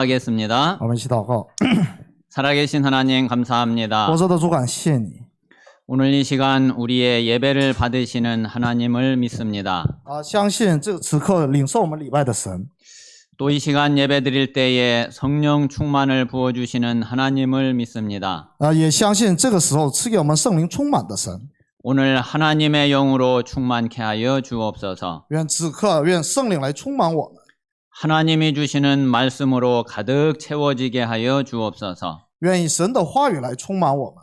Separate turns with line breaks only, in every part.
하겠습니다.
我们一起祷告。
살아계신 하나님 감사합니다.
活着的主，感谢你
오늘 이 시간 우리의 예배를 받으시는 하나님을 믿습니다.
相信这个此刻领受我们礼拜的神，
또 이 시간 예배 드릴 때에 성령 충만을 부어주시는 하나님을 믿습니다.
也相信这个时候赐给我们圣灵充满的神。
오늘 하나님의 영으로 충만케 하여 주옵소서.
愿此刻愿圣灵来充满我们，
하나님이 주시는 말씀으로 가득 채워지게 하여 주옵소서.
愿以神的话语来充满我们。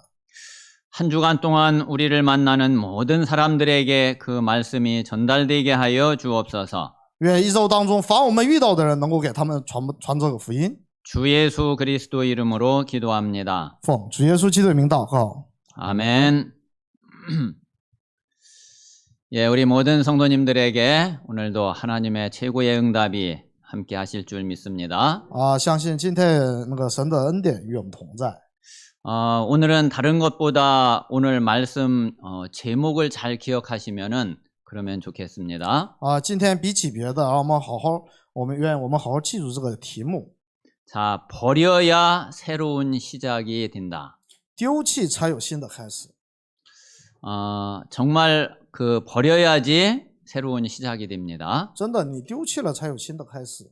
한 주간 동안 우리를 만나는 모든 사람들에게 그 말씀이 전달되게 하여 주옵소서.
愿一周当中凡我们遇到的人能够给他们传这个福音。
주 예수 그리스도 이름으로 기도합니다.
奉主耶稣基督的名祷告。
아멘. 예, 우리 모든 성도님들에게 오늘도 하나님의 최고의 응답이 함께 하실 줄 믿습니다.
相信今天那个神的恩典与我们同在。
오늘은 다른 것보다 오늘 말씀 제목을 잘 기억하시면은 그러면 좋겠습니다.
今天比起别的，让我们愿我们好好记住这个题目。
자, 버려야 새로운 시작이 된다.
丢弃才有新的开始。
정말 그 버려야지 새로운 시작이 됩니다.
真的，你丢弃了才有新的开始。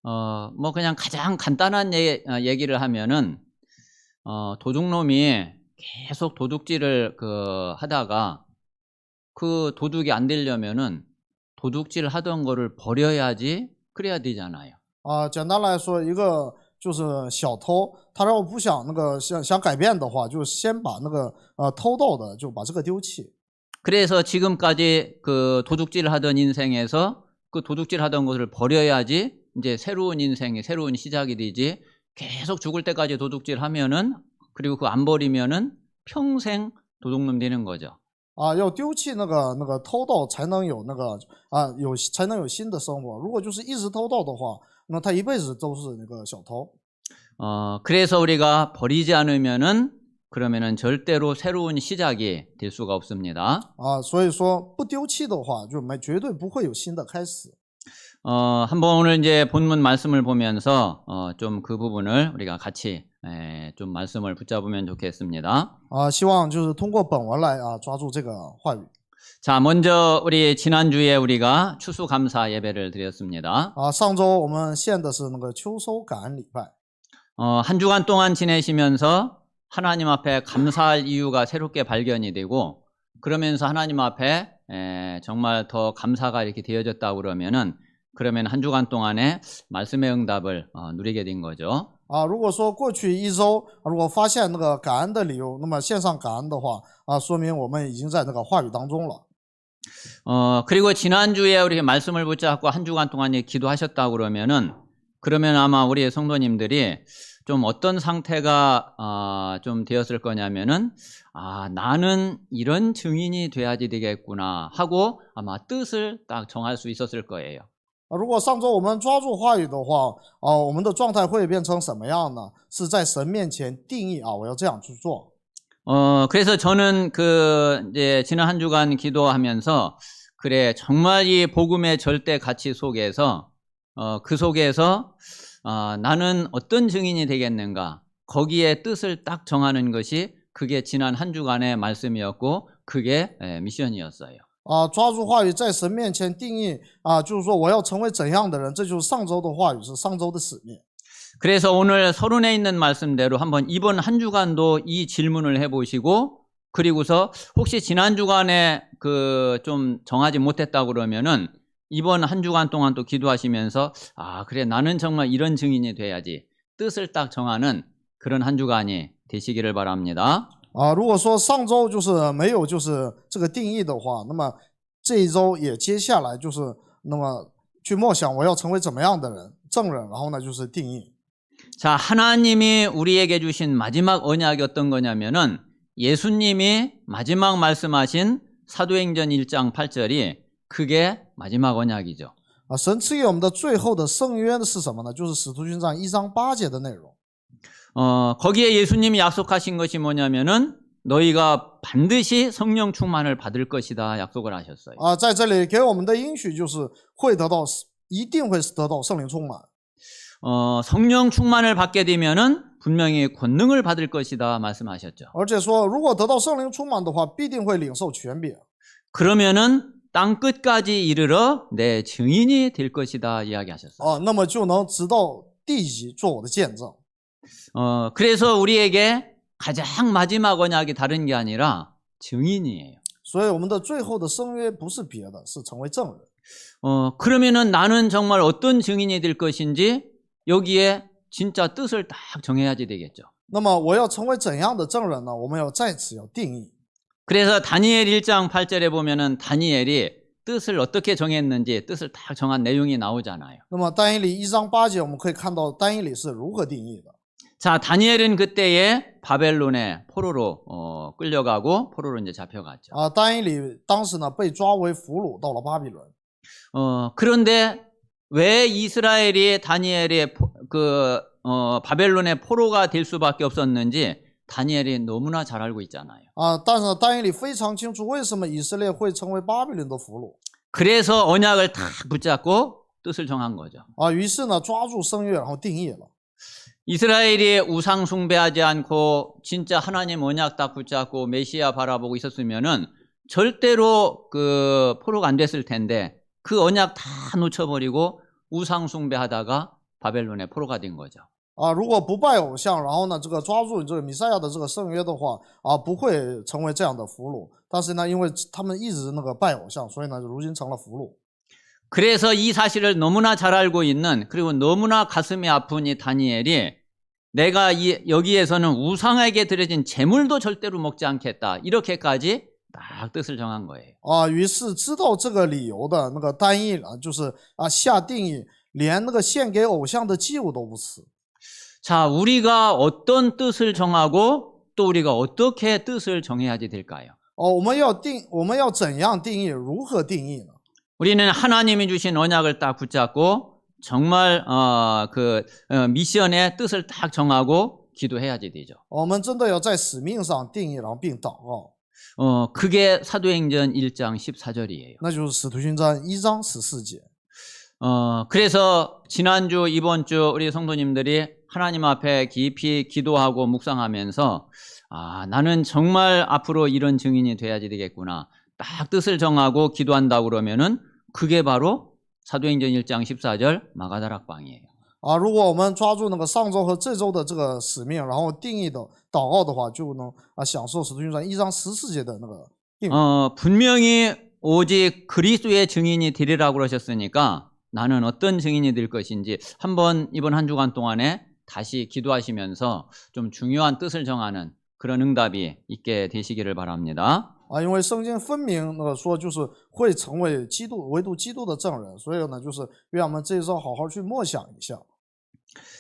뭐 그냥 가장 간단한 얘기를 하면은 도둑놈이 계속 도둑질을 하다가 그 도둑이 안 되려면은 도둑질 하던 거를 버려야지 그래야 되잖아요.
简单来说，一个就是小偷，他要不想想改变的话，就先把那个偷盗的就把这个丢弃。
그래서 지금까지 그 도둑질을 하던 인생에서 그 도둑질 하던 것을 버려야지 이제 새로운 인생이 새로운 시작이 되지. 계속 죽을 때까지 도둑질 하면은 그리고 그거 안 버리면은 평생 도둑놈 되는 거죠.
要丢弃那个偷盗才能有才能有新的生活。如果就是一直偷盗的话，那他一辈子都是那个小偷。
그래서 우리가 버리지 않으면은 그러면은 절대로 새로운 시작이 될 수가 없습니다.
所以说不丢弃的话，就绝对不会有新的开始。
한번 오늘 이제 본문 말씀을 보면서 좀 그 부분을 우리가 같이 좀 말씀을 붙잡으면 좋겠습니다.
希望就是通过本文来抓住这个话语。
자, 먼저 우리 지난주에 우리가 추수감사 예배를 드렸습니다.
上周我们献的是那个秋收感恩礼拜。
한 주간 동안 지내시면서 하나님 앞에 감사할 이유가 새롭게 발견이 되고 그러면서 하나님 앞에 정말 더 감사가 이렇게 되어졌다 그러면 한 주간 동안에 말씀의 응답을 누리게 된 거죠.
如果说过去一周如果发现那个感恩的理由，那么献上感恩的话说明我们已经在那个话语当中了。
그리고 지난주에 우리 말씀을 붙잡고 한 주간 동안 기도하셨다 그러면 아마 우리 성도님들이 좀 어떤 상태가 좀 되었을 거냐면은 나는 이런 증인이 돼야지 되겠구나 하고 아마 뜻을 딱 정할 수 있었을 거예요.
如果上周我们抓住话语的话我们的状态会变成什么样呢？是在神面前定义我要这样去做。
그래서 저는 이제 지난 한 주간 기도하면서 그래 정말 이 복음의 절대 가치 속에서 그 속에서 나는 어떤 증인이 되겠는가 거기에 뜻을 딱 정하는 것이 그게 지난 한 주간의 말씀이었고 그게 미션이었어요.
抓住话语在神面前定义就是说我要成为怎样的人，这就是上周的话语，是上周的使命。
그래서 오늘 서론에 있는 말씀대로 한번 이번 한 주간도 이 질문을 해보시고 그리고서 혹시 지난 주간에 좀 정하지 못했다 그러면은 이번 한 주간 동안 또 기도하시면서 그래 나는 정말 이런 증인이 돼야지 뜻을 딱 정하는 그런 한 주간이 되시기를 바랍니다.
如果说上周就是没有就是这个定义的话，那么这一周也接下来就是那么去默想我要成为怎么样的人，证人，然后呢就是定义。
자, 하나님이 우리에게 주신 마지막 언약이 어떤 거냐면은 예수님이 마지막 말씀하신 사도행전 1장 8절이 그게 마지막 언약이죠.
神赐给我们的最后的圣约是什么呢？就是使徒行传1章8节的内容。
거기에 예수님이 약속하신 것이 뭐냐면은 너희가 반드시 성령 충만을 받을 것이다 약속을 하셨어요.
在这里给我们的应许就是一定会得到圣灵充满。
성령 충만을 받게 되면은 분명히 권능을 받을 것이다 말씀하셨죠.
而且说，如果得到圣灵充满的话，必定会领受权柄。
그러면은 땅 끝까지 이르러 내 증인이 될 것이다 이야기하셨어요.
那么就能直到地极做我的见证。
그래서 우리에게 가장 마지막 언약이 다른 게 아니라 증인이에요.
所以我们的最后的圣约不是别的，是成为证人。
그러면은 나는 정말 어떤 증인이 될 것인지 여기에 진짜 뜻을 딱 정해야지 되겠죠.
那么我要成为怎样的证人呢？我们要在此要定义。
그래서 다니엘 1장 8절에 보면은 다니엘이 뜻을 어떻게 정했는지 뜻을 딱 정한 내용이 나오잖아요.
那么但以理1章8节，我们可以看到但以理是如何定义的。
자, 다니엘은 그때에 바벨론의 포로로 끌려가고 포로로 이제 잡혀갔죠.
但以理当时呢被抓为俘虏到了巴比伦。
그런데 왜 이스라엘이 다니엘의 바벨론의 포로가 될 수밖에 없었는지 다니엘이 너무나 잘 알고 있잖아요.
但是呢但以理非常清楚为什么以色列会成为巴比伦的俘虏。
그래서 언약을 탁 붙잡고 뜻을 정한 거죠.
于是呢抓住圣约，然后定义了。
이스라엘이 우상 숭배하지 않고 진짜 하나님 언약 딱 붙잡고 메시아 바라보고 있었으면은 절대로 그 포로가 안 됐을 텐데 그 언약 다 놓쳐버리고 우상 숭배하다가 바벨론의 포로가 된 거죠.
如果不拜偶像，然后呢这个抓住这个弥赛亚的这个圣约的话，不会成为这样的俘虏。但是呢因为他们一直那个拜偶像，所以呢如今成了俘虏。
그래서 이 사실을 너무나 잘 알고 있는 그리고 너무나 가슴이 아픈 이 다니엘이 내가 여기에서는 우상에게 드려진 제물도 절대로 먹지 않겠다 이렇게까지 딱 뜻을 정한 거예요.
于是知道这个理由的那个但以理就是下定义，连那个献给偶像的祭物都不吃。
자, 우리가 어떤 뜻을 정하고 또 우리가 어떻게 뜻을 정해야지 될까요?
我们要怎样定义？如何定义呢？
우리는 하나님이 주신 언약을 딱 붙잡고 정말 미션의 뜻을 딱 정하고 기도해야지 되죠.
我们真的要在使命上定义，然后并祷告。
그게 사도행전 1장 14절이에요.
那就是使徒行传1章14节。
그래서 지난주 이번주 우리 성도님들이 하나님 앞에 깊이 기도하고 묵상하면서 나는 정말 앞으로 이런 증인이 돼야지 되겠구나. 딱 뜻을 정하고 기도한다고 그러면은 그게 바로 사도행전 1장 14절 마가다락방이에요.
如果我们抓住那个上周和这周的这个使命，然后定义的祷告的话，就能享受使徒行传1章14节的那个应许。
분명히 오직 그리스도의 증인이 되리라고 그러셨으니까 나는 어떤 증인이 될 것인지 한번 이번 한 주간 동안에 다시 기도하시면서 좀 중요한 뜻을 정하는 그런 응답이 있게 되시기를 바랍니다.
因为圣经分明那个说就是会成为基督唯独基督的证人，所以呢就是愿我们这一周好好去默想一下。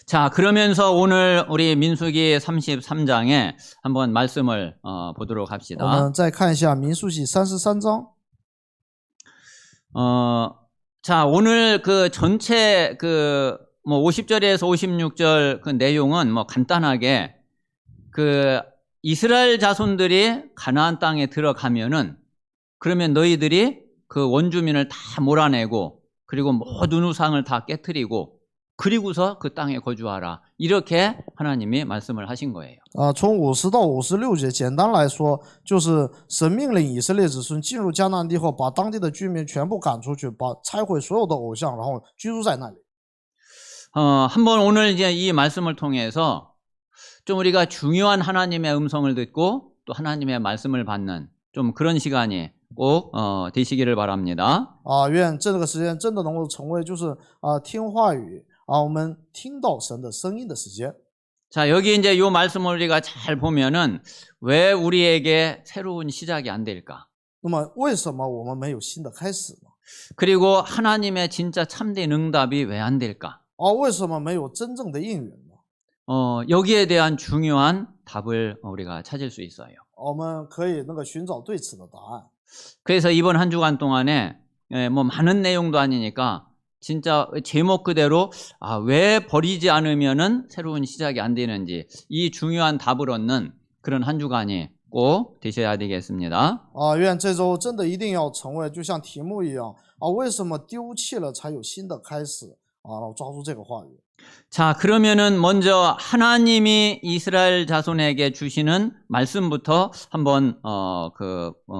자, 그러면서 오늘 우리 민수기 33장에 한번 말씀을 보도록
我
합시다.
们再看一下民数记33章。
자, 오늘 그 전체 뭐 50절에서 56절 그 내용은 뭐 간단하게 이스라엘 자손들이 가나안 땅에 들어가면은 그러면 너희들이 그 원주민을 다 몰아내고 그리고 모든 우상을 다 깨트리고 그리고서 그 땅에 거주하라. 이렇게 하나님이 말씀을 하신 거예요.
从50到56节，简单来说，就是神命令以色列子孙进入迦南地后，把当地的居民全部赶出去，拆毁所有的偶像，然后居住在那里。
한번 오늘 이제 이 말씀을 통해서 좀 우리가 중요한 하나님의 음성을 듣고 또 하나님의 말씀을 받는 좀 그런 시간이 꼭 되시기를 바랍니다.
愿这个时间真的能够成为就是听话语我们听到神的声音的时间。
자, 여기 이제 이 말씀을 우리가 잘 보면은 왜 우리에게 새로운 시작이 안 될까?
那么为什么我们没有新的开始呢？
그리고 하나님의 진짜 참된 응답이 왜 안 될까?
为什么没有真正的应允呢？
여기에 대한 중요한 답을 우리가 찾을 수 있어요.
我们可以那个寻找对此的答案。
그래서 이번 한 주간 동안에 뭐 많은 내용도 아니니까 진짜 제목 그대로 왜 버리지 않으면은 새로운 시작이 안 되는지 이 중요한 답을 얻는 그런 한 주간이 꼭 되셔야 되겠습니다.
愿这周真的一定要成为就像题目一样为什么丢弃了才有新的开始然后抓住这个话语。
자, 그러면은 먼저 하나님이 이스라엘 자손에게 주시는 말씀부터 한번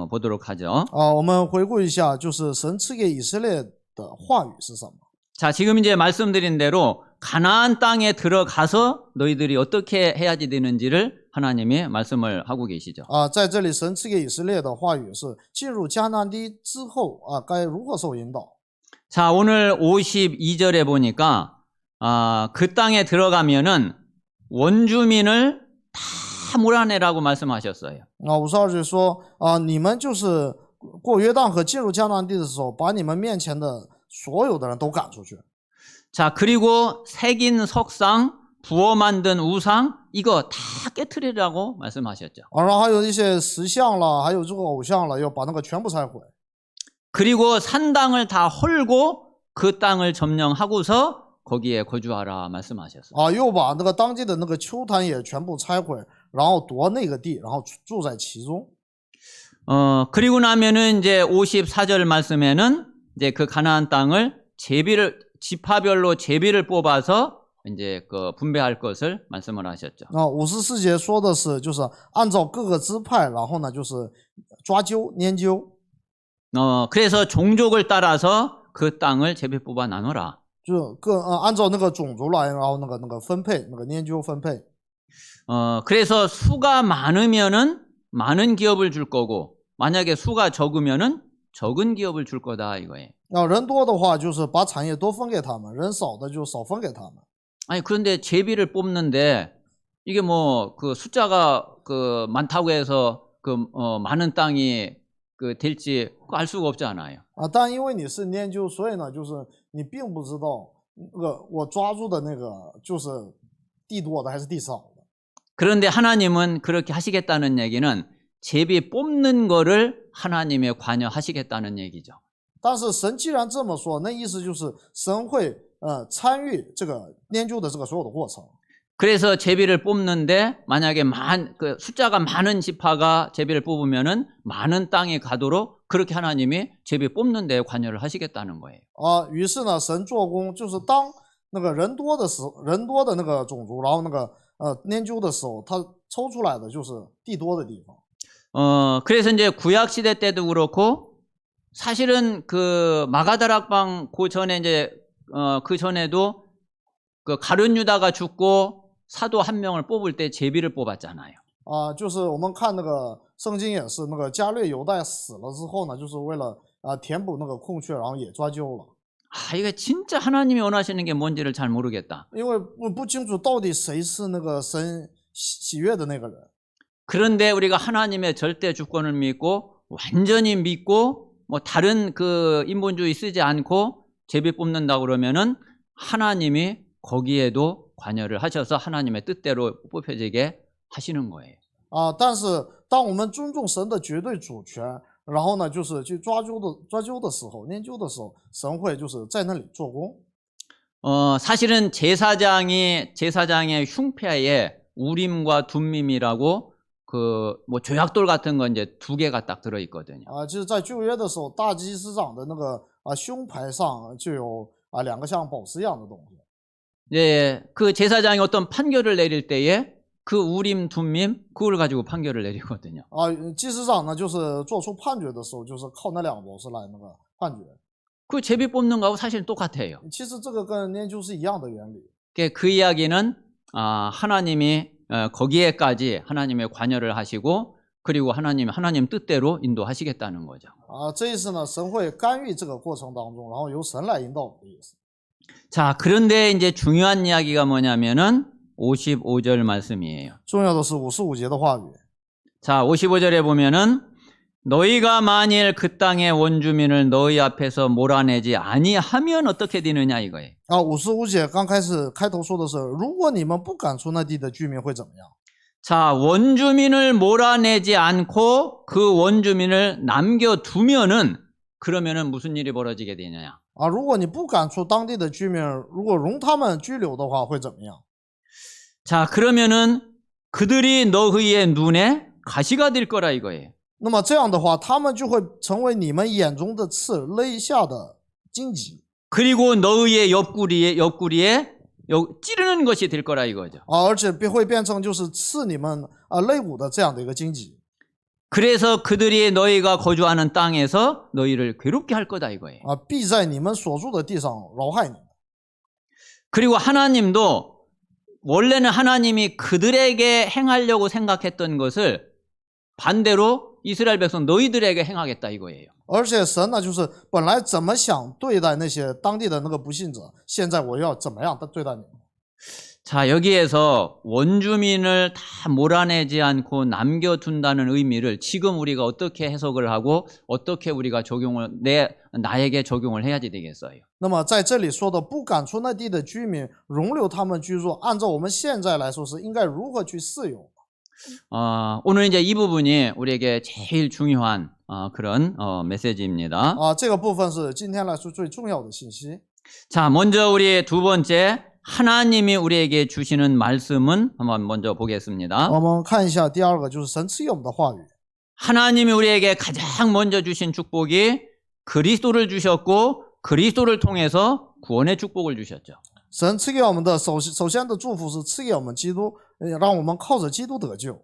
보도록 하죠.
我们回顾一下，就是神赐给以色列的话语是什么？
자, 지금 이제 말씀드린 대로 가나안 땅에 들어가서 너희들이 어떻게 해야지 되는지를 하나님이 말씀을 하고 계시죠.
在这里神赐给以色列的话语是进入迦南地之后该如何受引导？
자, 오늘 52절에 보니까 그 땅에 들어가면은 원주민을 다 몰아내라고 말씀하셨어요.
52节说你们就是过约旦河进入迦南地的时候，把你们面前的所有的人都赶出去。
자, 그리고 새긴 석상, 부어 만든 우상 이거 다 깨트리라고 말씀하셨죠.
然后还有一些石像了，还有这个偶像了，要把那个全部拆毁。
그리고 산 땅을 다 헐고 그 땅을 점령하고서 거기에 거주하라 말씀하셨어요.
又把那个当地的那个丘坛也全部拆毁，然后夺那个地，然后住在其中。
그리고 나면은 이제 54절 말씀에는 이제 그 가나안 땅을 지파별로 제비를 뽑아서 이제 그 분배할 것을 말씀을 하셨죠.
54节说的是，就是按照各个支派，然后呢就是抓阄拈阄。
그래서 종족을 따라서 그 땅을 제비 뽑아 나눠라.
就按照那个种族来，然后那个分配，那个拈阄分配。
그래서 수가 많으면은 많은 기업을 줄 거고 만약에 수가 적으면은 적은 기업을 줄 거다 이거예요.
人多的话，就是把产业多分给他们；人少的就少分给他们。
아니 그런데 제비를 뽑는데 이게 뭐 그 숫자가 그 많다고 해서 그 많은 땅이 그 될지 알 수가 없잖아요.
但因为你是拈阄，所以呢，就是你并不知道那个我抓住的那个就是地多的还是地少的。
그런데 하나님은 그렇게 하시겠다는 얘기는 제비 뽑는 거를 하나님의 관여하시겠다는 얘기죠.
但是神既然这么说，那意思就是神会参与这个拈阄的这个所有的过程。
그래서 제비를 뽑는데 만약에 그 숫자가 많은 지파가 제비를 뽑으면은 많은 땅에 가도록 그렇게 하나님이 제비 뽑는 데 관여를 하시겠다는 거예요.
于是呢，神做工就是当那个人多的那个种族，然后那个拈阄的时候，他抽出来的就是地多的地方。
그래서 이제 구약 시대 때도 그렇고 사실은 그 마가다락방 그 전에 이제 그 전에도 그 가룟 유다가 죽고 사도 한 명을 뽑을 때 제비를 뽑았잖아요.
就是我们看那个圣经也是，那个加略犹大死了之后呢，就是为了填补那个空缺，然后也抓阄了。
이게 진짜 하나님이 원하시는 게 뭔지를 잘 모르겠다.
因为不清楚到底谁是那个神喜悦的那个人。
그런데 우리가 하나님의 절대 주권을 믿고 완전히 믿고 뭐 다른 그 인본주의 쓰지 않고 제비 뽑는다 그러면은 하나님이 거기에도 관여를 하셔서 하나님의 뜻대로 뽑혀지게 하시는 거예요.
但是当我们尊重神的绝对主权，然后呢，就是去抓阄的时候，拈阄的时候，神会就是在那里做工。
사실은 제사장의 흉패에 우림과 둠밈이라고 그 뭐 조약돌 같은 건 이제 2개가 딱 들어 있거든요.
就是在旧约的时候，大祭司长的那个胸牌上就有2个像宝石一样的东西。
예, 그 제사장이 어떤 판결을 내릴 때에 그 우림 둠밈 그걸 가지고 판결을 내리거든요.
祭司长呢，就是做出判决的时候，就是靠那2个宝石来那个判决。
그 제비 뽑는 거하고 사실 똑같아요.
其实这个跟拈阄是一样的原理。
그 이야기는 하나님이 거기에까지 하나님의 관여를 하시고 그리고 하나님 뜻대로 인도하시겠다는 거죠.
这意思呢，神会干预这个过程当中，然后由神来引导的意思。
자, 그런데 이제 중요한 이야기가 뭐냐면은 55절 말씀이에요.
重要的是55节的话语。
자, 55절에 보면은 너희가 만일 그 땅의 원주민을 너희 앞에서 몰아내지 아니하면 어떻게 되느냐 이거예요.
55节刚开头说的是，如果你们不赶出那地的居民会怎么样？
자, 원주민을 몰아내지 않고 그 원주민을 남겨두면은 그러면은 무슨 일이 벌어지게 되느냐?
如果你不赶出当地的居民，如果容他们居留的话，会怎么样？
자, 그러면은 그들이 너희의 눈에 가시가 될 거라 이거예요.
那么这样的话，他们就会成为你们眼中的刺，勒下的荆棘。
그리고 너희의 옆구리에 찌르는 것이 될 거라 이거죠.
而且会变成就是刺你们肋骨的这样的一个荆棘。
그래서 그들이 너희가 거주하는 땅에서 너희를 괴롭게 할 거다 이거예요.
必在你们所住的地上扰害你们。
그리고 하나님도 원래는 하나님이 그들에게 행하려고 생각했던 것을 반대로 이스라엘 백성 너희들에게 행하겠다 이거예요.
而且神呢，就是本来怎么想对待那些当地的那个不信者，现在我要怎么样对待你们？
자, 여기에서 원주민을 다 몰아내지 않고 남겨둔다는 의미를 지금 우리가 어떻게 해석을 하고 어떻게 우리가 나에게 적용을 해야지 되겠어요.
那么在这里说的不赶出那地的居民，容留他们居住，按照我们现在来说是应该如何去适用？
오늘 이제 이 부분이 우리에게 제일 중요한 그런 메시지입니다.
这个部分是今天来说最重要的信息。
자, 먼저 우리 두 번째 하나님이 우리에게 주시는 말씀은 한번 먼저 보겠습니다.
我们看一下第二个，就是神赐给我们的话语。
하나님이 우리에게 가장 먼저 주신 축복이 그리스도를 주셨고 그리스도를 통해서 구원의 축복을 주셨죠.
神赐给我们的首先的祝福是赐给我们基督，让我们靠着基督得救。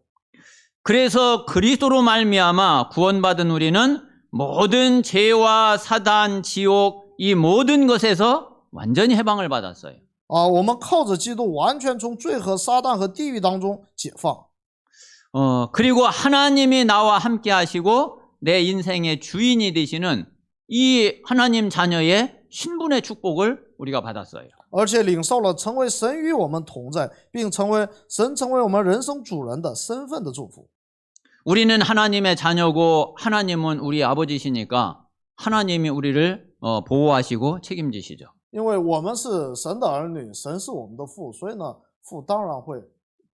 그래서 그리스도로 말미암아 구원받은 우리는 모든 죄와 사단, 지옥 이 모든 것에서 완전히 해방을 받았어요.
我们靠着基督完全从罪和撒旦和地狱当中解放。
그리고 하나님이 나와 함께 하시고 내 인생의 주인이 되시는 이 하나님 자녀의 신분의 축복을 우리가 받았어요.
而且领受了成为神与我们同在，并成为我们人生主人的身份的祝福。
우리는 하나님의 자녀고 하나님은 우리 아버지시니까 하나님이 우리를 보호하시고 책임지시죠.
因为我们是神的儿女，神是我们的父，所以呢，父当然会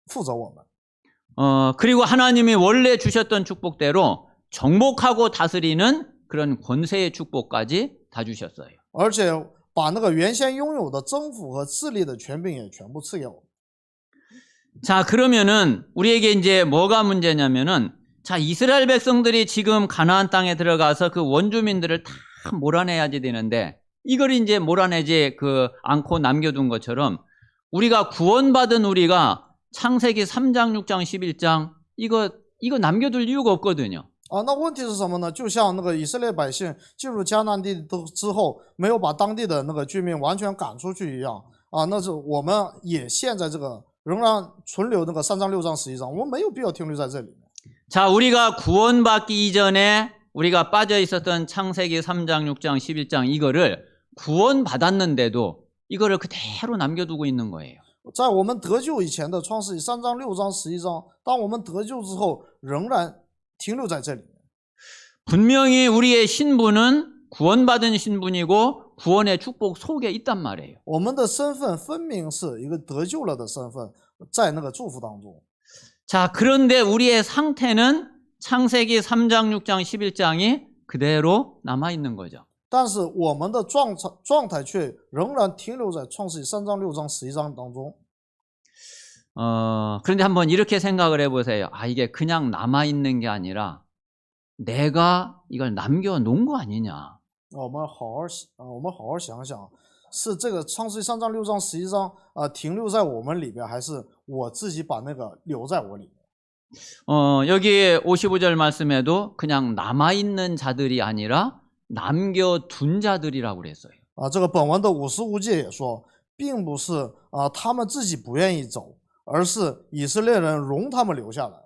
负责我们。
그리고 하나님이 원래 주셨던 축복대로 정복하고 다스리는 그런 권세의 축복까지 다 주셨어요.
而且把那个原先拥有的征服和治理的权柄也全部赐给我们。
자, 그러면은 우리에게 이제 뭐가 문제냐면은 자, 이스라엘 백성들이 지금 가나안 땅에 들어가서 그 원주민들을 다 몰아내야지 되는데 이걸 이제 몰아내지 않고 남겨둔 것처럼 우리가 구원받은 우리가 창세기 3장, 6장, 11장 이거 남겨둘 이유가 없거든요.
那问题是什么呢？就像那个以色列百姓进入迦南地之后，没有把当地的那个居民完全赶出去一样那是我们也现在这个仍然存留那个3章、6章、11章，我们没有必要停留在这里。
자, 우리가 구원받기 이전에 우리가 빠져 있었던 창세기 3장, 6장, 11장 이거를 구원받았는데도 이거를 그대로 남겨두고 있는 거예요.
在我们得救以前的创世记3章、6章、11章，当我们得救之后，仍然停留在这里。
분명히 우리의 신분은 구원받은 신분이고 구원의 축복 속에 있단 말이에요.
我们的身份分明是一个得救了的身份，在那个祝福当中。
자, 그런데 우리의 상태는 창세기 3장, 6장, 11장이 그대로 남아있는 거죠.
但是我们的状态却仍然停留在创世记3章、6章、11章当中。
그런데 한번 이렇게 생각을 해보세요. 이게 그냥 남아있는 게 아니라 내가 이걸 남겨놓은 거 아니냐.
我们好好想想，是这个创世记3章、6章、11章停留在我们里边，还是我自己把那个留在我里面？
여기 55절 말씀에도 그냥 남아있는 자들이 아니라 남겨둔 자들이라고 그랬어요.
这个本文的55节也说，并不是他们自己不愿意走，而是以色列人容他们留下来。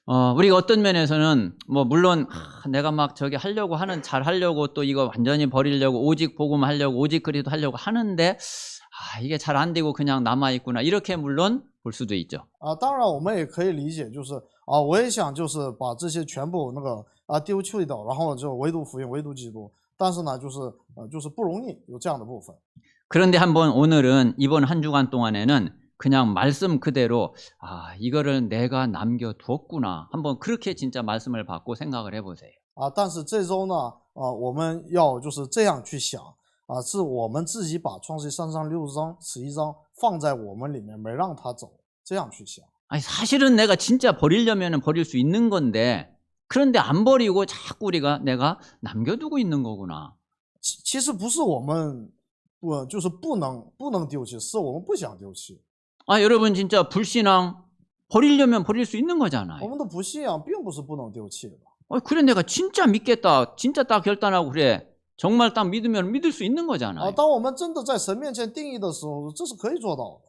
우리가 어떤 면에서는 물론 내가 막 저기 잘 하려고 또 이거 완전히 버리려고 오직 복음 하려고 오직 그리스도 하려고 하는데 이게 잘 안 되고 그냥 남아 있구나 이렇게 물론 볼 수도 있죠.
当然我们也可以理解，就是我也想就是把这些全部那个丢弃掉，然后就唯独福音，唯独基督。但是呢，就是不容易有这样的部分。
그런데 한번 오늘은 이번 한 주간 동안에는 그냥 말씀 그대로 이거를 내가 남겨두었구나 한번 그렇게 진짜 말씀을 받고 생각을 해보세요.
但是这周呢我们要就是这样去想是我们自己把创世记3章、6章、11章放在我们里面，没让他走，这样去想。
사실은 내가 진짜 버리려면 버릴 수 있는 건데 그런데 안 버리고 자꾸 내가 남겨두고 있는 거구나.
其实不是我们就是不能丢弃，是我们不想丢弃。
아, 여러분 진짜 불신앙 버리려면 버릴 수 있는
我
거잖아요.
们的不信仰并不是不能丢弃的。
그래 내가 진짜 믿겠다. 진짜 딱 결단하고 그래. 정말 딱 믿으면 믿을 수 있는
啊，
거잖아요.
当我们真的在神面前定义的时候，这是可以做到的。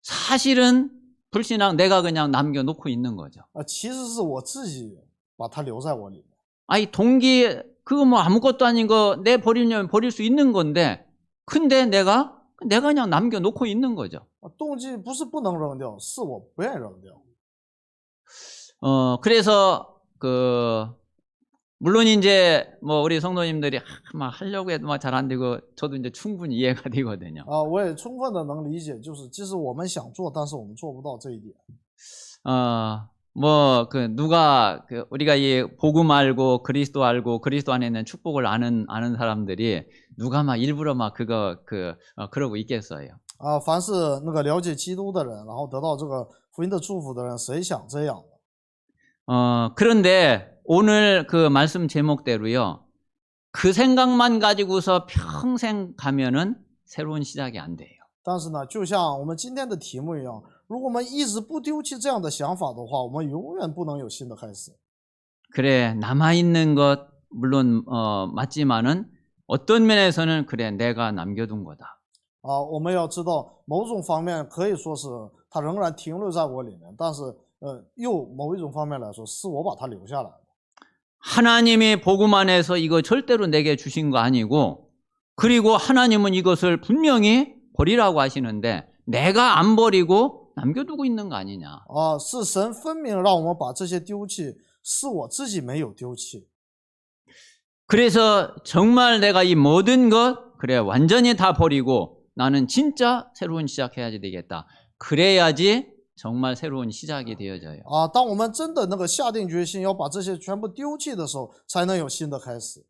사실은 불신앙 내가 그냥 남겨놓고 있는 거죠.
啊，其实是我自己把它留在我里面。
아이 동기 그거 뭐 아무것도 아닌 거 내 버리려면 버릴 수 있는 건데 근데 내가 그냥 남겨놓고 있는 거죠.
啊，动机不是不能扔掉，是我不愿意扔掉。
그래서 물론 이제 뭐 우리 성도님들이 막 하려고 해도 막 잘 안 되고 저도 이제 충분히 이해가 되거든요.
啊，我也充分的能理解，就是即使我们想做，但是我们做不到这一点。
뭐 누가 우리가 이 복음 알고 그리스도 알고 그리스도 안에 있는 축복을 아는 사람들이 누가 막 일부러 막 그러고 있겠어요.
啊，凡是那个了解基督的人，然后得到这个福音的祝福的人，谁想这样的？
그런데 오늘 그 말씀 제목대로요. 그 생각만 가지고서 평생 가면은 새로운 시작이 안 돼요.
但是呢，就像我们今天的题目一样，如果我们一直不丢弃这样的想法的话，我们永远不能有新的开始。
그래 남아있는 것 물론 맞지만은 어떤 면에서는 그래 내가 남겨둔 거다.
啊，我们要知道，某种方面可以说是它仍然停留在我里面，但是又某一种方面来说，是我把它留下来的。
하나님이 복음 안에서 이거 절대로 내게 주신 거 아니고 그리고 하나님은 이것을 분명히 버리라고 하시는데 내가 안 버리고 남겨두고 있는 거 아니냐.
啊，是神分明让我们把这些丢弃，是我自己没有丢弃。
그래서 정말 내가 이 모든 것 그래 완전히 다 버리고 나는 진짜 새로운 시작해야지 되겠다. 그래야지 정말 새로운 시작이 되어져요.
啊，当我们真的那个下定决心要把这些全部丢弃的时候，才能有新的开始。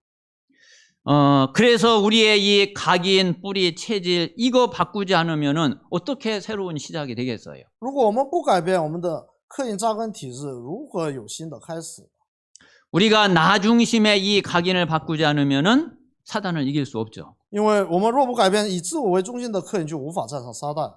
그래서 우리의 이 각인, 뿌리, 체질 이거 바꾸지 않으면은 어떻게 새로운 시작이 되겠어요?
如果我们不改变我们的刻印扎根体质，如何有新的开始？
우리가 나 중심의 이 각인을 바꾸지 않으면은 사단을 이길 수 없죠.
因为我们若不改变以自我为中心的刻印，就无法战胜撒旦。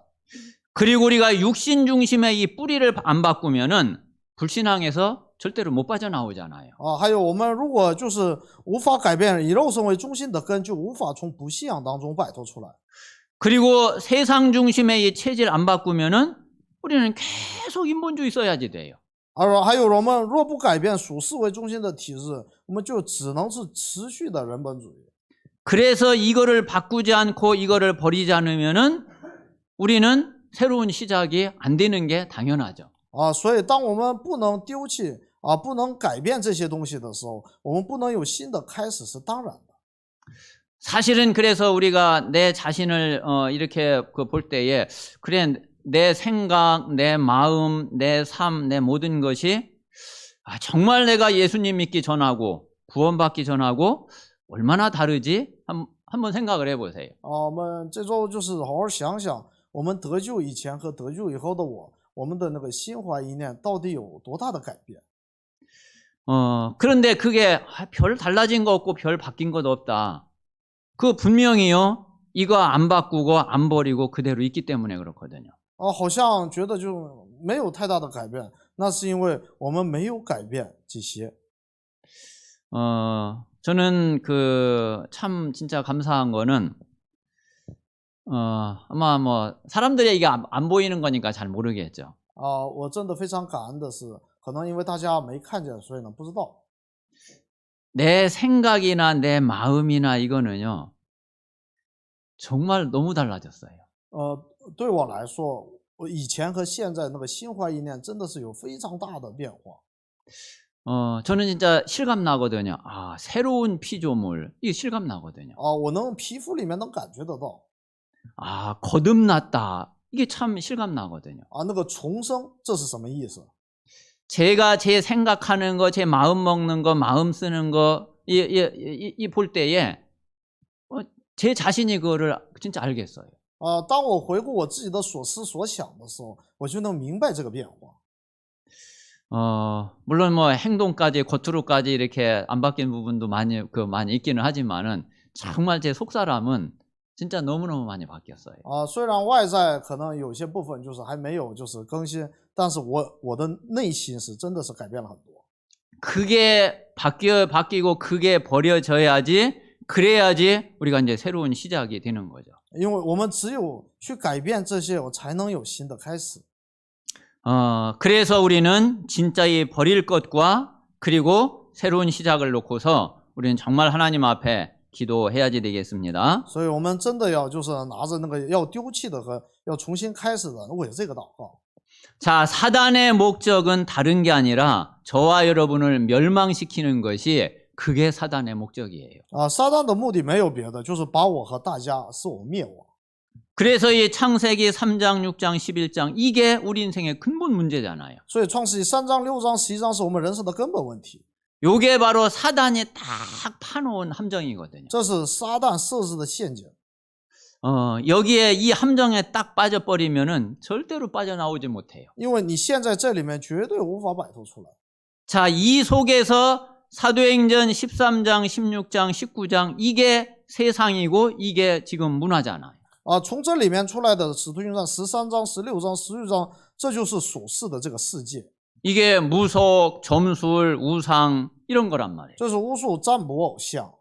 그리고 우리가 육신 중심의 이 뿌리를 안 바꾸면은 불신앙에서 절대로 못 빠져나오잖아요.
啊，还有我们如果就是无法改变以肉身为中心的根，就无法从不信仰当中摆脱出来。
그리고 세상 중심의 이 체질 안 바꾸면은 우리는 계속 인본주의 써야지 돼요.
还有我们若不改变属世为中心的体制，我们就只能是持续的人本主义。
그래서 이거를 바꾸지 않고 이거를 버리지 않으면은 우리는 새로운 시작이 안 되는 게 당연하죠.
啊，所以当我们不能丢弃啊，不能改变这些东西的时候，我们不能有新的开始是当然的。
사실은 그래서 우리가 내 자신을 이렇게 볼 때에 그래 내 생각, 내 마음, 내 삶, 내 모든 것이 정말 내가 예수님 믿기 전하고 구원받기 전하고 얼마나 다르지? 한번 생각을 해보세요.
啊，我们这周就是好好想想，我们得救以前和得救以后的我们的那个心怀意念到底有多大的改变？
그런데 그게 별 달라진 거 없고 별 바뀐 것도 없다. 그 분명히요. 이거 안 바꾸고 안 버리고 그대로 있기 때문에 그렇거든요.
啊，好像觉得就没有太大的改变，那是因为我们没有改变这些。
저는 참 진짜 감사한 거는 아마 뭐 사람들이 이게 안 보이는 거니까 잘 모르겠죠.
啊，我真的非常感恩的是，可能因为大家没看见，所以呢不知道。
내 생각이나 내 마음이나 이거는요. 정말 너무 달라졌어요.
对我来说，我以前和现在那个心怀意念真的是有非常大的变化。
저는 진짜 실감 나거든요. 아, 새로운 피조물. 이게 실감 나거든요.
啊，我能皮肤里面能感觉得到。
아, 거듭났다. 이게 참 실감 나거든요.
啊，那个重生这是什么意思？
제가 제 생각하는 거, 제 마음 먹는 거, 마음 쓰는 거, 이 볼 때에 제 자신이 그거를 진짜 알겠어요.
啊，当我回顾我自己的所思所想的时候，我就能明白这个变化。
물론 뭐 행동까지 겉으로까지 이렇게 안 바뀐 부분도 많이 있기는 하지만은 정말 제 속사람은 진짜 너무너무 많이 바뀌었어요.
虽然外在可能有些部分就是还没有就是更新，但是我的内心是真的是改变了很多。
그게 바뀌고 그게 버려져야지, 그래야지 우리가 이제 새로운 시작이 되는 거죠.
因为我们只有去改变这些，我才能有新的开始。
그래서 우리는 진짜 이 버릴 것과 그리고 새로운 시작을 놓고서 우리는 정말 하나님 앞에 기도해야지 되겠습니다.
所以我们真的要就是拿着那个要丢弃的和要重新开始的，为这个祷告。
자, 사단의 목적은 다른 게 아니라 저와 여러분을 멸망시키는 것이 그게 사단의 목적이에요.
撒旦的目的没有别的，就是把我和大家使我灭亡。
그래서 이 창세기 3장, 6장, 11장 이게 우리 인생의 근본 문제잖아요.
所以创世纪3章、6章、11章是我们人生的根本问题，
요게 바로 사단이 딱 파놓은 함정이거든요.
这是撒旦设置的陷阱。
여기에 이 함정에 딱 빠져버리면은 절대로 빠져나오지 못해요.
因为你陷在这里面，绝对无法摆脱出来。
자, 이 속에서 사도행전 13장, 16장, 19장 이게 세상이고 이게 지금 문화잖아요.
从这里面出来的使徒行传13章、16章、16章，这就是属世的这个世界，
이게 무속, 점술, 우상 이런 거란 말이에요.
这是巫术、占卜、偶像。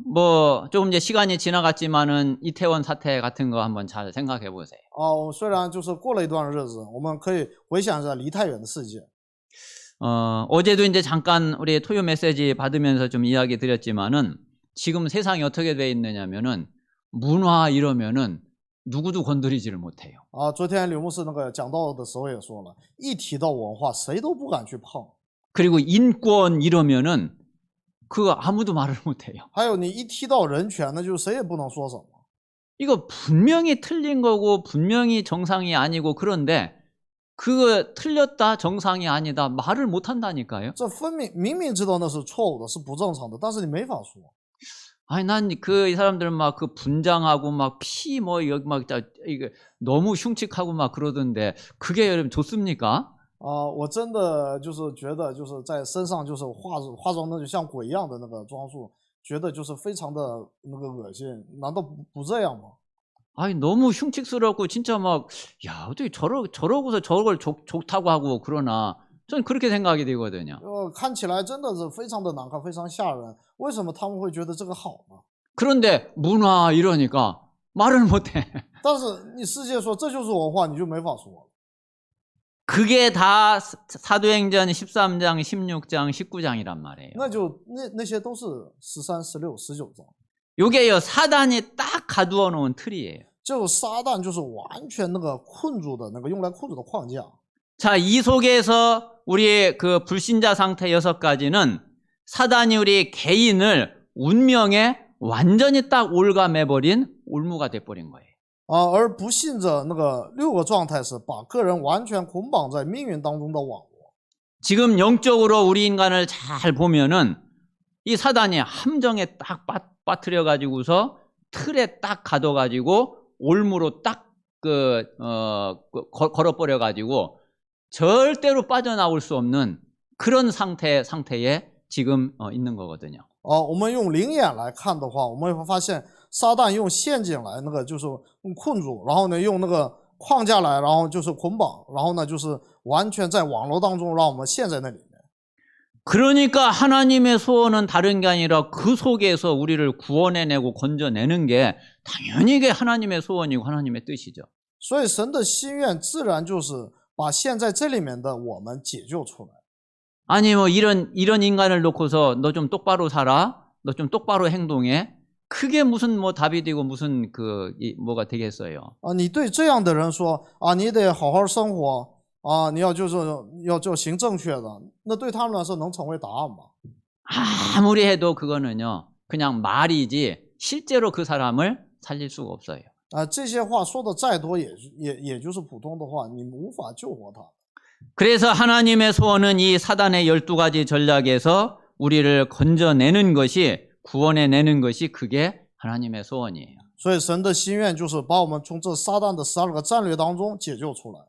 뭐 조금 이제 시간이 지나갔지만은 이태원 사태 같은 거 한번 잘 생각해 보세요.
虽然就是过了一段日子，我们可以回想一下梨泰院的事件。
어제도 이제 잠깐 우리 토요 메시지 받으면서 좀 이야기 드렸지만은 지금 세상이 어떻게 돼 있느냐면은 문화 이러면은 누구도 건드리지를 못해요.
昨天柳牧师那个讲道的时候也说了，一提到文化，谁都不敢去碰。
그리고 인권 이러면은 그거 아무도 말을 못해요.
还有你一提到人权，那就谁也不能说什么。
이거 분명히 틀린 거고 분명히 정상이 아니고 그런데 그거 틀렸다 정상이 아니다 말을 못 한다니까요.
这明明知道那是错误的，是不正常的，但是你没法说。
아니 난 그 이 사람들 막 그 분장하고 막 피 뭐 여기 막 이게 너무 흉측하고 막 그러던데 그게 여러분 좋습니까?
我真的就是觉得就是在身上就是化妆那就像鬼一样的那个装束，觉得就是非常的那个恶心，难道不这样吗？
아니 너무 흉측스럽고 진짜 막 야 어떻게 저러고서 저걸 좋다고 하고 그러나 저는 그렇게 생각이 되거든요.
看起来真的是非常的难看，非常吓人。为什么他们会觉得这个好呢？
그런데 문화 이러니까 말을 못해.
但是你世界说这就是文化，你就没法说。
그게 다 사도행전 13장, 16장, 19장이란 말이에요.
那就那些都是13、16、19章。
요게요 사단이 딱 가두어 놓은 틀이에요.
就撒旦就是完全那个困住的那个用来困住的框架。
자, 이 속에서 우리 그 불신자 상태 6가지는 사단이 우리 개인을 운명에 완전히 딱 올가매버린 올무가 돼버린 거예요.
而不信者那个6个状态是把个人完全捆绑在命运当中的网络。
지금 영적으로 우리 인간을 잘 보면은 이 사단이 함정에 딱 빠뜨려 가지고서 틀에 딱 가둬 가지고 올무로 딱 걸어버려 가지고 절대로 빠져나올 수 없는 그런 상태에 지금 있는 거거든요.
我们用灵眼来看的话，我们会发现撒旦用陷阱来那个就是困住，然后呢用那个框架来，然后就是捆绑，然后呢就是完全在网络当中让我们陷在那里面。
그러니까 하나님의 소원은 다른 게 아니라 그 속에서 우리를 구원해내고 건져내는 게 당연히 이게 하나님의 소원이고 하나님의 뜻이죠.
所以神的心愿自然就是把陷在这里面的我们解救出来。
아니 뭐 이런 인간을 놓고서 너 좀 똑바로 살아, 너 좀 똑바로 행동해. 그게 무슨 뭐 답이 되고 무슨 뭐가 되겠어요?
你对这样的人说你得好好生活你要就行正确的，那对他们来说能成为答案吗？
아무리 해도 그거는요 그냥 말이지 실제로 그 사람을 살릴 수가 없어요.
这些话说的再多也就是普通的话，你无法救活他。
그래서 하나님의 소원은 이 사단의 12가지 전략에서 우리를 건져내는 것이 구원해내는 것이 그게 하나님의 소원이에요.
所以神的心愿就是把我们从这撒旦的12个战略当中解救出来。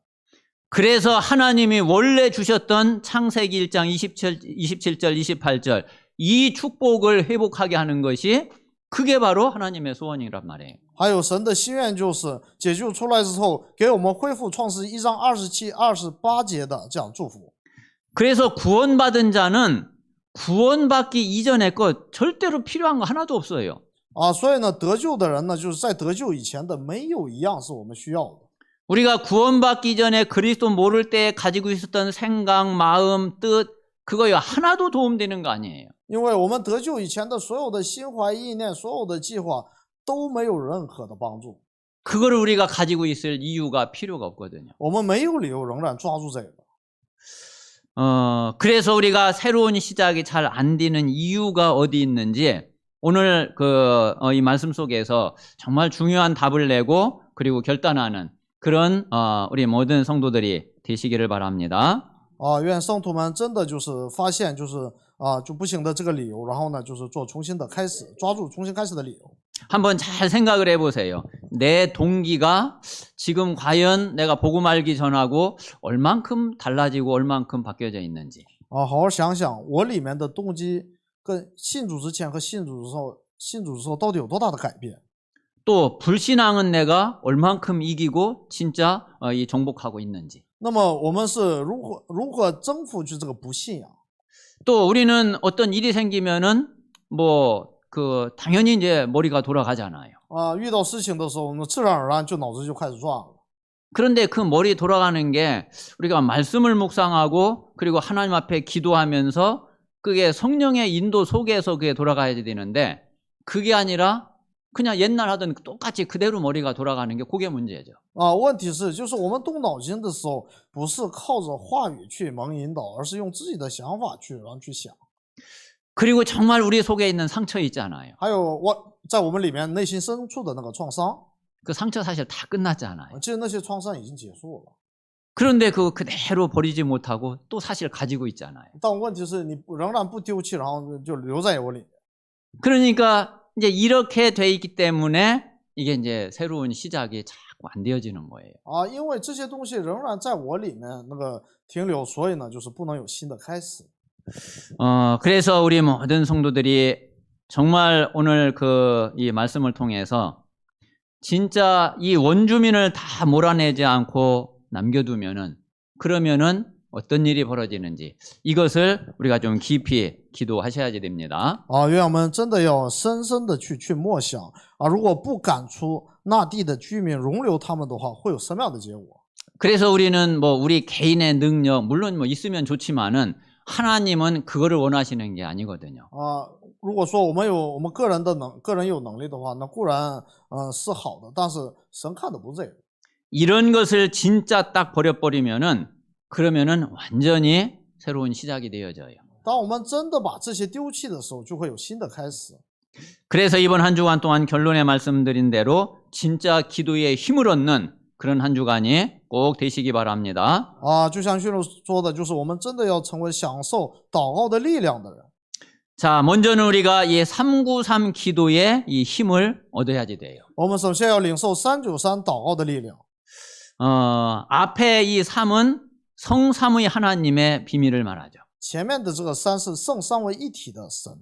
그래서 하나님이 원래 주셨던 창세기 1장 27절 28절 이 축복을 회복하게 하는 것이 그게 바로 하나님의 소원이란 말이에요.
还有神的心愿就是解救出来之后，给我们恢复创世1章27、28节的这样祝福。
그래서 구원받은 자는 구원받기 이전의 것 절대로 필요한 거 하나도 없어요.
所以呢，得救的人呢，就是在得救以前的，没有一样是我们需要的。
우리가 구원받기 전에 그리스도 모를 때 가지고 있었던 생각, 마음, 뜻 그거요 하나도 도움되는 거 아니에요.
因为我们得救以前的所有的心怀意念、所有的计划都没有任何的帮助。
그거를 우리가 가지고 있을 이유가 필요가 없거든요.
我们没有理由仍然抓住这个。
그래서 우리가 새로운 시작이 잘 안 되는 이유가 어디 있는지 오늘 이 말씀 속에서 정말 중요한 답을 내고 그리고 결단하는 그런 우리 모든 성도들이 되시기를 바랍니다.
愿圣徒们真的就是发现就不行的这个理由，然后呢，就是做重新的开始，抓住重新开始的理由。
한번 잘 생각을 해보세요. 내 동기가 지금 과연 내가 복음 알기 전하고 얼만큼 달라지고 얼만큼 바뀌어져 있는지.
好好想想，我里面的动机跟信主之前和信主之后到底有多大的改变？
또 불신앙은 내가 얼만큼 이기고 진짜 정복하고 있는지.
那么我们是如何征服去这个不信仰？
또 우리는 어떤 일이 생기면은 당연히 이제 머리가 돌아가잖아요.
遇到事情的时候，我们自然而然就脑子就开始转了。
그런데 그 머리 돌아가는 게 우리가 말씀을 묵상하고 그리고 하나님 앞에 기도하면서 그게 성령의 인도 속에서 그게 돌아가야 되는데 그게 아니라 그냥 옛날 하던 똑같이 그대로 머리가 돌아가는 게 그게 문제죠.
问题是，就是我们动脑筋的时候，不是靠着话语去蒙引导，而是用自己的想法去想。
그리고 정말 우리 속에 있는 상처 있잖아요.
还有在我们里面内心深处的那个创伤，
그 상처 사실 다 끝났잖아요.
其实那些创伤已经结束了。
그런데 그거 그대로 버리지 못하고 또 사실 가지고 있잖아요.
但问题是你仍然不丢弃，然后就留在我里面。
그러니까 이제 이렇게 돼 있기 때문에 이게 이제 새로운 시작이 자꾸 안 되어지는 거예요.
因为这些东西仍然在我里面那个停留，所以呢，就是不能有新的开始。
그래서 우리 모든 성도들이 정말 오늘 이 말씀을 통해서 진짜 이 원주민을 다 몰아내지 않고 남겨두면은 그러면은 어떤 일이 벌어지는지 이것을 우리가 좀 깊이 기도하셔야지 됩니다.
愿我们真的要深深的去默想如果不赶出那地的居民，容留他们的话，会有什么样的结果？
그래서 우리는 우리 개인의 능력 물론 있으면 좋지만은 하나님은 그거를 원하시는 게 아니거든요.
如果说我们个人有能力的话，那固然是好的，但是神看的不是这个。
이런 것을 진짜 딱 버려버리면은 그러면은 완전히 새로운 시작이 되어져요.
当我们真的把这些丢弃的时候，就会有新的开始。
그래서 이번 한 주간 동안 결론에 말씀드린 대로 진짜 기도에 힘을 얻는 그런 한 주간이 꼭 되시기 바랍니다.
就像训路说的，就是我们真的要成为享受祷告的力量的人。
자, 먼저는 우리가 이 393 기도의 이 힘을 얻어야지 돼요.
我们首先要领受393祷告的力量。
앞에 이 3은 성삼위 하나님의 비밀을 말하죠.
前面的这个3是圣三位一体的神。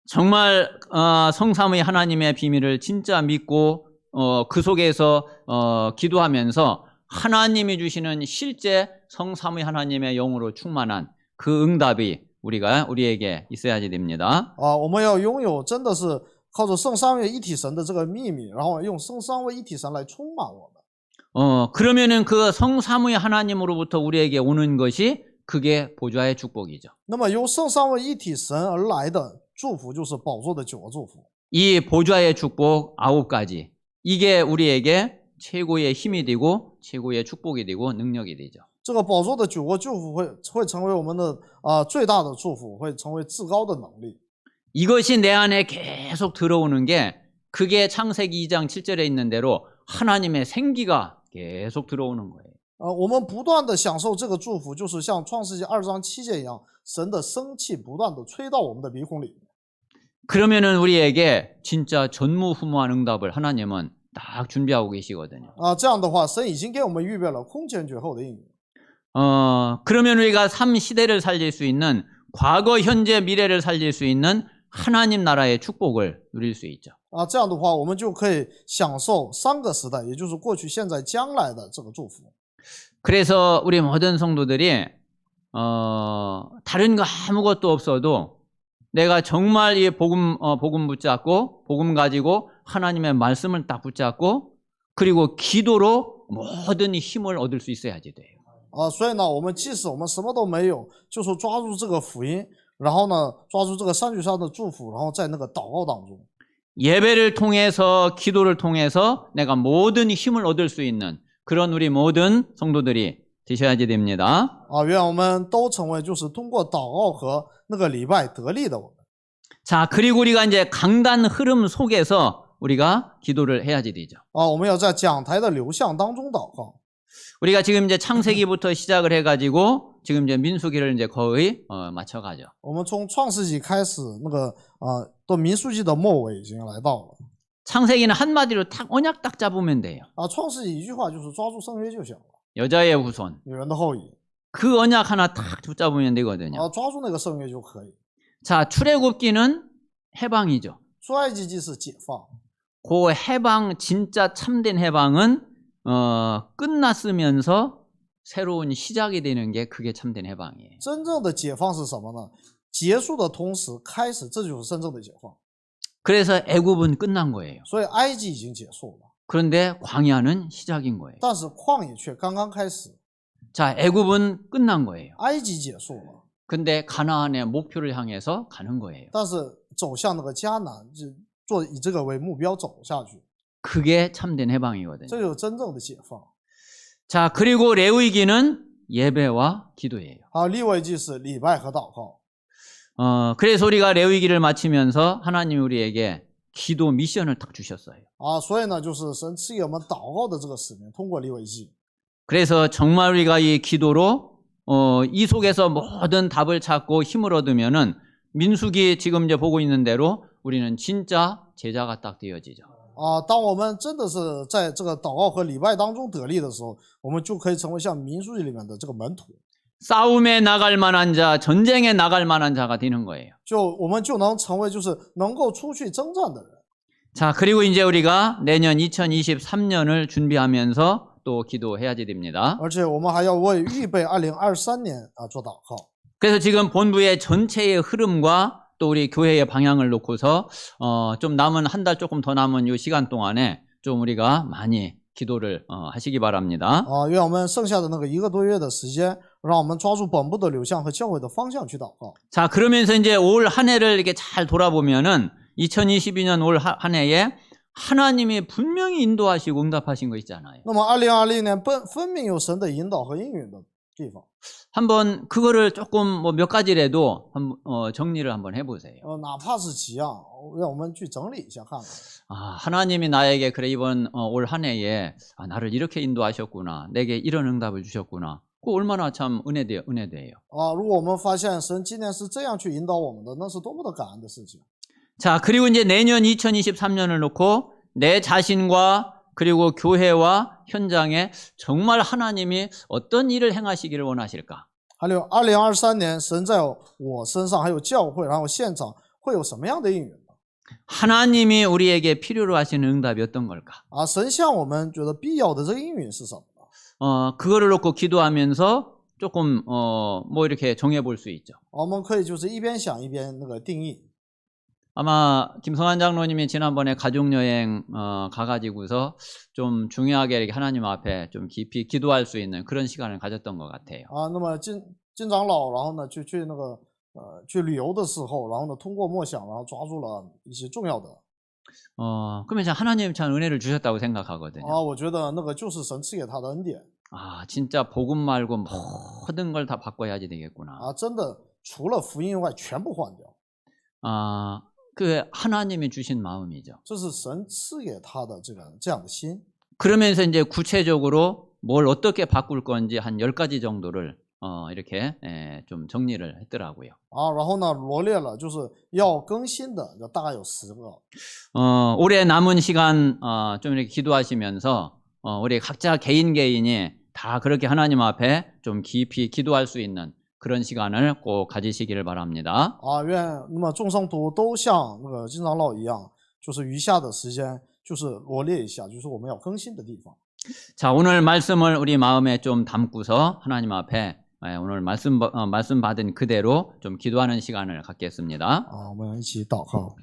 정말 성삼위 하나님의 비밀을 진짜 믿고 그 속에서 기도하면서 하나님이 주시는 실제 성삼위 하나님의 영으로 충만한 그 응답이 우리에게 있어야지 됩니다.
我们要拥有真的是靠着圣三位一体神的这个秘密，然后用圣三位一体神来充满我们。
그러면은 그 성삼위 하나님으로부터 우리에게 오는 것이 그게 보좌의 축복이죠.
那么由圣三位一体神而来的祝福就是宝座的9个祝福。
이 보좌의 축복 9가지. 이게 우리에게 최고의 힘이 되고 최고의 축복이 되고 능력이 되죠.
这个宝座的9个祝福会成为我们的最大的祝福，会成为至高的能力。
이것이 내 안에 계속 들어오는 게 그게 창세기 2장 7절에 있는 대로 하나님의 생기가 계속 들어오는 거예요.
我们不断的享受这个祝福，就是像创世纪2章7节一样，神的生气不断的吹到我们的鼻孔里。
그러면은 우리에게 진짜 전무후무한 응답을 하나님은 딱 준비하고 계시거든요.
这样的话，神已经给我们预备了空前绝后的应允。
그러면 우리가 3시대를 살릴 수 있는 과거, 현재, 미래를 살릴 수 있는 하나님 나라의 축복을 누릴 수 있죠.
啊，这样的话，我们就可以享受三个时代，也就是过去、现在、将来的这个祝福。
그래서 우리 모든 성도들이 다른 거 아무것도 없어도 내가 정말 이 복음 붙잡고 복음 가지고 하나님의 말씀을 딱 붙잡고 그리고 기도로 모든 힘을 얻을 수 있어야지 돼요.
啊，所以呢，我们即使我们什么都没有，就说抓住这个福音，然后呢，抓住这个三聚山的祝福，然后在那个祷告当中，
예배를 통해서 기도를 통해서 내가 모든 힘을 얻을 수 있는 그런 우리 모든 성도들이 되셔야지 됩니다.
啊，愿我们都成为就是通过祷告和那个礼拜得力的我们。
자, 그리고 우리가 이제 강단 흐름 속에서 우리가 기도를 해야지 되죠.
啊，我们要在讲台的流向当中祷告。
우리가 지금 이제 창세기부터 시작을 해가지고 지금 이제 민수기를 이제 거의 맞춰가죠.
我们从创世纪开始，那个到民数记的末尾已经来到了。
창세기는 한마디로 딱 언약 딱 잡으면 돼요.
啊，创世纪一句话就是抓住圣约就行了，
여자의 후손.
女人的后裔。
그 언약 하나 딱 붙잡으면 되거든요.
啊，抓住那个圣约就可以。
자, 출애굽기는 해방이죠.
出埃及记是解放，
그 해방, 진짜 참된 해방은 끝났으면서 새로운 시작이 되는 게 그게 참된 해방이에요.
真正的解放是什么呢？结束的同时开始，这就是真正的解放。
그래서 애굽은 끝난 거예요.
所以埃及已经结束了，
그런데 광야는 시작인 거예요.
但是旷野却刚刚开始。
자, 애굽은 끝난 거예요.
埃及结束了，
근데 가나안의 목표를 향해서 가는 거예요.
但是走向那个迦南，就以这个为目标走下去，
그게 참된 해방이거든요.
这就是真正的解放。
자, 그리고 레위기는 예배와 기도예요.
还有利未记是礼拜和祷告。
그래서 우리가 레위기를 마치면서 하나님이 우리에게 기도 미션을 딱 주셨어요.
啊，所以呢，就是神赐给我们祷告的这个使命，通过利未记。
그래서 정말 우리가 이 기도로 이 속에서 모든 답을 찾고 힘을 얻으면은 민수기 지금 이제 보고 있는 대로 우리는 진짜 제자가 딱 되어지죠.
啊，当我们真的是在这个祷告和礼拜当中得力的时候，我们就可以成为像民数记里面的这个门徒，
싸움에 나갈 만한 자, 전쟁에 나갈 만한 자가 되는 거예요.
我们就能成为就是能够出去征战的人。
자, 그리고 이제 우리가 내년 2023년을 준비하면서 또 기도해야지 됩니다.
而且我们还要为预备2023年做祷告。
그래서 지금 본부의 전체의 흐름과 또 우리 교회의 방향을 놓고서 좀 남은 한 달 조금 더 남은 이 시간 동안에 좀 우리가 많이 기도를 하시기 바랍니다.
啊，愿我们剩下的那个1个多月的时间，让我们抓住本部的流向和教会的方向去祷告。
자, 그러면서 이제 올 한 해를 이렇게 잘 돌아보면은 2022년 올 한 해에 하나님이 분명히 인도하시고 응답하신 거 있잖아요.
那么2020年分明有神的引导和应允的地方。
한번 그거를 조금 뭐 몇 가지라도 정리를 한번 해보세요.
哪怕是几样，让我们去整理一下看看。
하나님이 나에게 그래 이번 올 한 해에 나를 이렇게 인도하셨구나, 내게 이런 응답을 주셨구나. 그 얼마나 참 은혜돼요.
啊，如果我们发现神今年是这样去引导我们的，那是多么的感恩的事情。
자, 그리고 이제 내년 2023년을 놓고 내 자신과 그리고 교회와 현장에 정말 하나님이 어떤 일을 행하시기를 원하실까?
还有2023年，神在我身上，还有教会，然后现场会有什么样的应允呢？
하나님이 우리에게 필요로 하시는 응답이 어떤 걸까?
啊，神向我们觉得必要的这个应允是什么呢？
그거를 놓고 기도하면서 조금 뭐 이렇게 정해 볼 수 있죠.
我们可以就是一边想一边那个定义。
아마 김성환 장로님이 지난번에 가족여행 가가지고서 좀 중요하게 이렇게 하나님 앞에 좀 깊이 기도할 수 있는 그런 시간을 가졌던 것 같아요.
啊，那么金长老，然后呢去那个去旅游的时候，然后呢通过默想，然后抓住了一些重要的。
그러면 하나님 참 은혜를 주셨다고 생각하거든요.
啊，我觉得那个就是神赐给他的恩典。
진짜 복음 말고 모든 걸 다 바꿔야지 되겠구나.
啊，真的除了福音以外，全部换掉。
그 하나님이 주신 마음이죠.
这是神赐给他的这样的心。
그러면서 이제 구체적으로 뭘 어떻게 바꿀 건지 한 10가지 정도를 이렇게 좀 정리를 했더라고요.
啊，然后呢罗列了就是要更新的，大概有10个。
올해 남은 시간 좀 이렇게 기도하시면서 우리 각자 개인이 다 그렇게 하나님 앞에 좀 깊이 기도할 수 있는 그런 시간을 꼭 가지시기를 바랍니다.
啊，愿那么众圣徒都像那个金长老一样，就是余下的时间，就是罗列一下，就是我们要更新的地方。
자, 오늘 말씀을 우리 마음에 좀 담고서 하나님 앞에 오늘 말씀 받은 그대로 좀 기도하는 시간을 갖겠습니다.
啊，我们一起祷告。